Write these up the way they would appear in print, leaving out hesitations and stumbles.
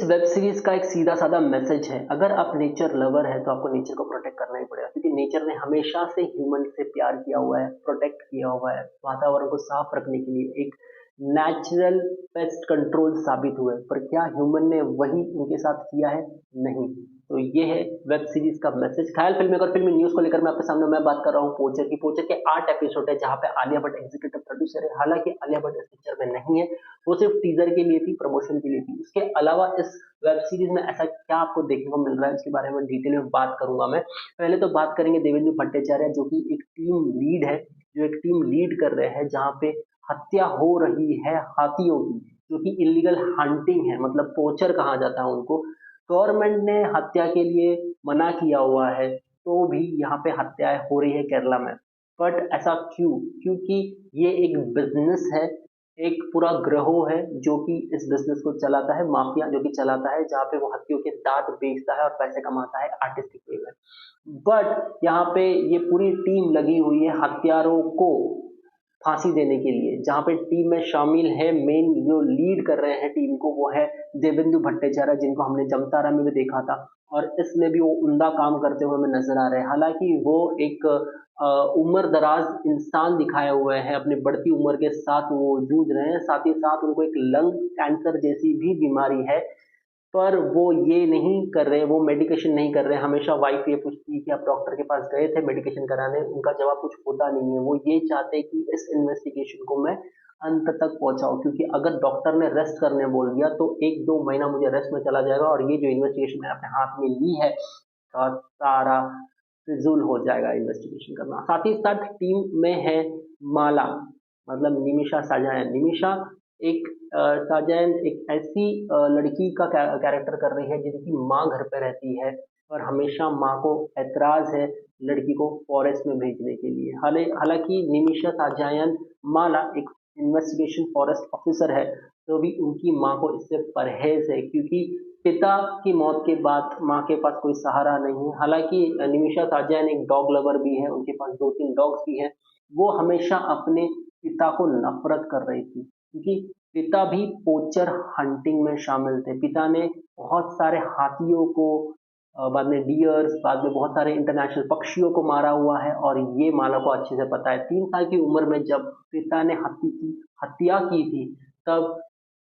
इस web series का एक सीधा साधा मैसेज है, अगर आप नेचर लवर है तो आपको नेचर को प्रोटेक्ट करना ही पड़ेगा, क्योंकि नेचर ने हमेशा से ह्यूमन से प्यार किया हुआ है, प्रोटेक्ट किया हुआ है, वातावरण को साफ रखने के लिए एक नेचुरल पेस्ट कंट्रोल साबित हुए। पर क्या ह्यूमन ने वही उनके साथ किया है? नहीं। तो ये है वेब सीरीज का मैसेज। ख्याल फिल्म और फिल्मी न्यूज को लेकर मैं आपके सामने मैं बात कर रहा हूँ पोचर की। पोचर के 8 एपिसोड है, जहाँ पे आलिया भट्ट एग्जीक्यूटिव प्रोड्यूसर है। हालांकि आलिया भट्ट इस पिक्चर में नहीं है, वो सिर्फ टीजर के लिए थी, प्रमोशन के लिए थी। उसके अलावा इस वेब सीरीज में ऐसा क्या आपको देखने को मिल रहा है, इसके बारे में डिटेल में बात करूंगा मैं। पहले तो बात करेंगे देवेंद्र भट्टाचार्य, जो कि एक टीम लीड है, जो एक टीम लीड कर रहे हैं जहाँ पे हत्या हो रही है हाथियों की, जो कि इलीगल हंटिंग है, मतलब पोचर कहा जाता है उनको। गवर्नमेंट ने हत्या के लिए मना किया हुआ है, तो भी यहाँ पे हत्याएं हो रही है केरला में। बट ऐसा क्यों? क्योंकि ये एक बिजनेस है, एक पूरा ग्रोह है जो कि इस बिजनेस को चलाता है, माफिया जो कि चलाता है, जहाँ पे वो हत्थियों के दांत बेचता है और पैसे कमाता है आर्टिस्टिक वे में। बट यहाँ पे ये पूरी टीम लगी हुई है हत्यारों को फांसी देने के लिए, जहाँ पे टीम में शामिल है, मेन जो लीड कर रहे हैं टीम को, वो है देवेंदु भट्टाचार्य, जिनको हमने जमतारा में भी देखा था, और इसमें भी वो उम्दा काम करते हुए हमें नजर आ रहे हैं। हालांकि वो एक उम्र दराज इंसान दिखाए हुए हैं, अपनी बढ़ती उम्र के साथ वो जूझ रहे हैं, साथ ही साथ उनको एक लंग कैंसर जैसी भी बीमारी है। पर वो ये नहीं कर रहे, वो मेडिकेशन नहीं कर रहे। हमेशा वाइफ ये पूछती है कि आप डॉक्टर के पास गए थे मेडिकेशन कराने, उनका जवाब कुछ होता नहीं है। वो ये चाहते कि इस इन्वेस्टिगेशन को मैं अंत तक पहुंचाऊं, क्योंकि अगर डॉक्टर ने रेस्ट करने बोल दिया तो 1-2 महीना मुझे रेस्ट में चला जाएगा, और ये जो इन्वेस्टिगेशन मैंने अपने हाथ में ली है सारा फिजूल हो जाएगा इन्वेस्टिगेशन करना। साथ ही साथ टीम में है माला, मतलब निमिषा साजायन। निमिषा एक साजन एक ऐसी लड़की का कैरेक्टर कर रही है जिनकी माँ घर पे रहती है, और हमेशा माँ को ऐतराज है लड़की को फॉरेस्ट में भेजने के लिए। हालांकि निमिषा साजायन माला एक इन्वेस्टिगेशन फॉरेस्ट ऑफिसर है, तो भी उनकी माँ को इससे परहेज है, क्योंकि पिता की मौत के बाद माँ के पास कोई सहारा नहीं है। हालांकि निमिषा साजन एक डॉग लवर भी है, उनके पास 2-3 डॉग्स भी हैं। वो हमेशा अपने पिता को नफरत कर रही थी, क्योंकि पिता भी पोचर हंटिंग में शामिल थे। पिता ने बहुत सारे हाथियों को, बाद में डियर्स, बाद में बहुत सारे इंटरनेशनल पक्षियों को मारा हुआ है, और ये माला को अच्छे से पता है। 3 साल की उम्र में जब पिता ने हाथी की हत्या की थी, तब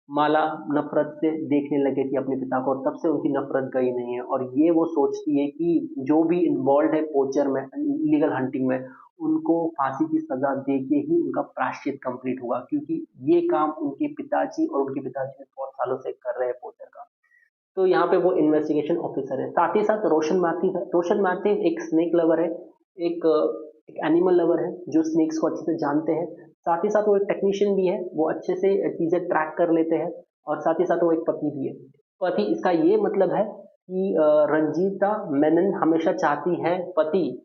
माला नफरत से देखने लगी थी अपने पिता को, और तब से उनकी नफरत गई नहीं है। और ये वो सोचती है कि जो भी इन्वॉल्व है पोचर में, इलीगल हंटिंग में, उनको फांसी की सजा दे के ही उनका प्रायश्चित कंप्लीट होगा, क्योंकि ये काम उनके पिताजी और उनके पिताजी बहुत सालों से कर रहे हैं पोचर का। तो यहाँ पे वो इन्वेस्टिगेशन ऑफिसर है। साथ ही साथ रोशन मैथ्यू है। रोशन मैथ्यू एक स्नेक लवर है, एक एक एनिमल लवर है, जो स्नेक्स को अच्छे से जानते हैं। साथ ही साथ वो एक टेक्नीशियन भी है, वो अच्छे से चीजें ट्रैक कर लेते हैं, और साथ ही साथ वो एक पति भी है। पति, इसका ये मतलब है कि रंजीता मेनन हमेशा चाहती है पति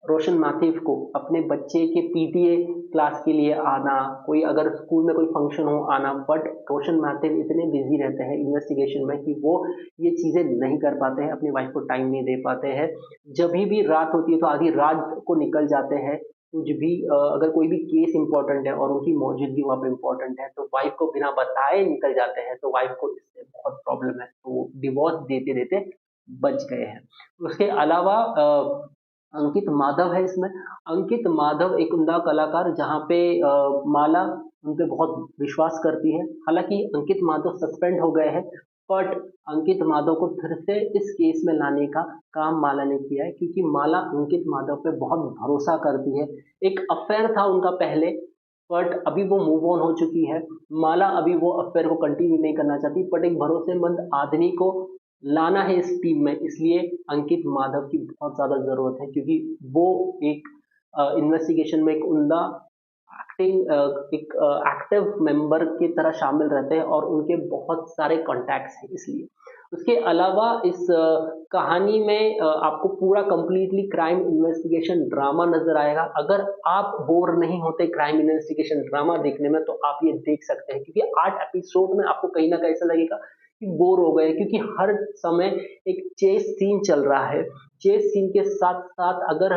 रोशन माथिव को अपने बच्चे के पीटीए क्लास के लिए आना, कोई अगर स्कूल में कोई फंक्शन हो आना। बट रोशन माथिव इतने बिजी रहते हैं इन्वेस्टिगेशन में कि वो ये चीजें नहीं कर पाते हैं, अपनी वाइफ को टाइम नहीं दे पाते हैं। जब भी रात होती है तो आधी रात को निकल जाते हैं। कुछ भी अगर कोई भी केस इंपॉर्टेंट है और उनकी मौजूदगी वहाँ पे इंपॉर्टेंट है, तो वाइफ को बिना बताए निकल जाते हैं। तो वाइफ को इससे बहुत प्रॉब्लम है, तो डिवोर्स देते देते बच गए हैं। उसके अलावा अंकित माधव है इसमें। अंकित माधव एक उम्दा कलाकार, जहाँ पे माला उन पे बहुत विश्वास करती है। हालांकि अंकित माधव सस्पेंड हो गए हैं, बट अंकित माधव को फिर से इस केस में लाने का काम माला ने किया है, क्योंकि माला अंकित माधव पे बहुत भरोसा करती है। एक अफेयर था उनका पहले, बट अभी वो मूव ऑन हो चुकी है। माला अभी वो अफेयर को कंटिन्यू नहीं करना चाहती, बट एक भरोसेमंद आदमी को लाना है इस टीम में, इसलिए अंकित माधव की बहुत ज्यादा जरूरत है, क्योंकि वो एक इन्वेस्टिगेशन में एक उम्दा एक्टिंग एक एक्टिव मेंबर की तरह शामिल रहते हैं, और उनके बहुत सारे कॉन्टैक्ट्स हैं इसलिए। उसके अलावा इस कहानी में आपको पूरा कंप्लीटली क्राइम इन्वेस्टिगेशन ड्रामा नजर आएगा। अगर आप बोर नहीं होते क्राइम इन्वेस्टिगेशन ड्रामा देखने में, तो आप ये देख सकते हैं, क्योंकि 8 एपिसोड में आपको कहीं ना कहीं ऐसा लगेगा बोर हो गए, क्योंकि हर समय एक चेस सीन चल रहा है। चेस सीन के साथ साथ अगर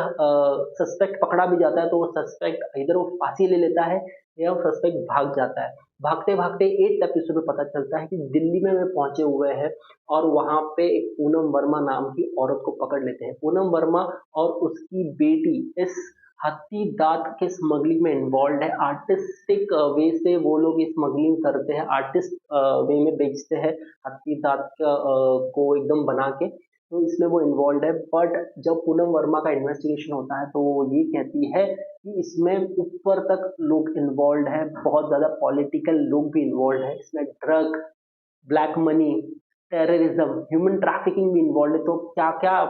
सस्पेक्ट पकड़ा भी जाता है तो वो सस्पेक्ट इधर वो फांसी ले लेता है या वो सस्पेक्ट भाग जाता है। भागते भागते एक एपिसोड में पता चलता है कि दिल्ली में वे पहुंचे हुए हैं और वहां पे एक पूनम वर्मा नाम की औरत को पकड़ लेते हैं। पूनम वर्मा और उसकी बेटी इस हाथी दांत के स्मगलिंग में इन्वॉल्व है। आर्टिस्टिक वे से वो लोग स्मगलिंग करते हैं, आर्टिस्ट वे में बेचते हैं हाथी दांत को एकदम बना के। तो इसमें वो इन्वॉल्व है, बट जब पूनम वर्मा का इन्वेस्टिगेशन होता है तो वो ये कहती है कि इसमें ऊपर तक लोग इन्वॉल्व है, बहुत ज्यादा पॉलिटिकल लोग भी इन्वॉल्व है इसमें, drug, black money, terrorism, human trafficking भी इन्वॉल्व है। तो क्या क्या,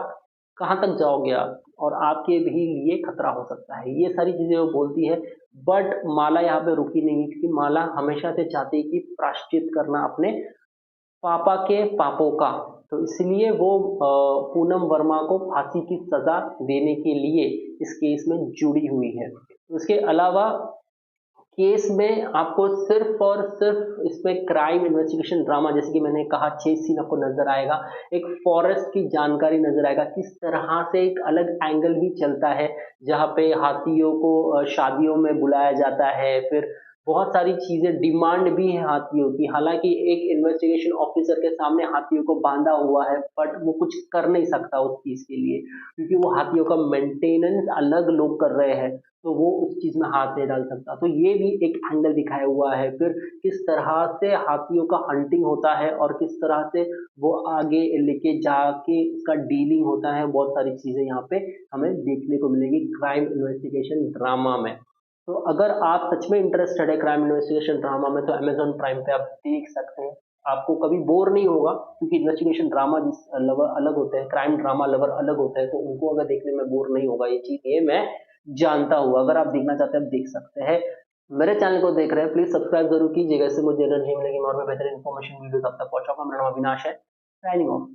कहाँ तक जाओगे आप, और आपके भी लिए खतरा हो सकता है, ये सारी चीजें वो बोलती है। बट माला यहाँ पे रुकी नहीं है, क्योंकि माला हमेशा से चाहती है कि प्रायश्चित करना अपने पापा के पापों का। तो इसलिए वो पूनम वर्मा को फांसी की सजा देने के लिए इस केस में जुड़ी हुई है। उसके अलावा केस में आपको सिर्फ और सिर्फ इसमें क्राइम इन्वेस्टिगेशन ड्रामा, जैसे कि मैंने कहा, 6 सीन आपको नजर आएगा। एक फॉरेस्ट की जानकारी नजर आएगा, किस तरह से एक अलग एंगल भी चलता है जहाँ पे हाथियों को शादियों में बुलाया जाता है। फिर बहुत सारी चीजें, डिमांड भी है हाथियों की, हालांकि एक इन्वेस्टिगेशन ऑफिसर के सामने हाथियों को बांधा हुआ है, बट वो कुछ कर नहीं सकता उस चीज के लिए, क्योंकि वो हाथियों का मेंटेनेंस अलग लोग कर रहे हैं, तो वो उस चीज में हाथ नहीं डाल सकता। तो ये भी एक एंगल दिखाया हुआ है। फिर किस तरह से हाथियों का हंटिंग होता है और किस तरह से वो आगे लेके जाके उसका डीलिंग होता है, बहुत सारी चीजें यहाँ पे हमें देखने को मिलेगी क्राइम इन्वेस्टिगेशन ड्रामा में। तो अगर आप सच में इंटरेस्टेड है क्राइम इन्वेस्टिगेशन ड्रामा में, तो अमेजोन प्राइम पे आप देख सकते हैं। आपको कभी बोर नहीं होगा, क्योंकि इन्वेस्टिगेशन ड्रामा जिस लवर अलग होते हैं, क्राइम ड्रामा लवर अलग होते हैं, तो उनको अगर देखने में बोर नहीं होगा, ये चीज ये मैं जानता हूँ। अगर आप देखना चाहते हैं आप देख सकते हैं। मेरे चैनल को देख रहे हैं, प्लीज सब्सक्राइब जरूर कीजिएगा, इससे मुझे एनर्जी मिलेगी और मैं बेहतर इन्फॉर्मेशन वीडियो तब तक पहुंचाऊंगा। मेरा नाम अविनाश है, साइनिंग ऑफ।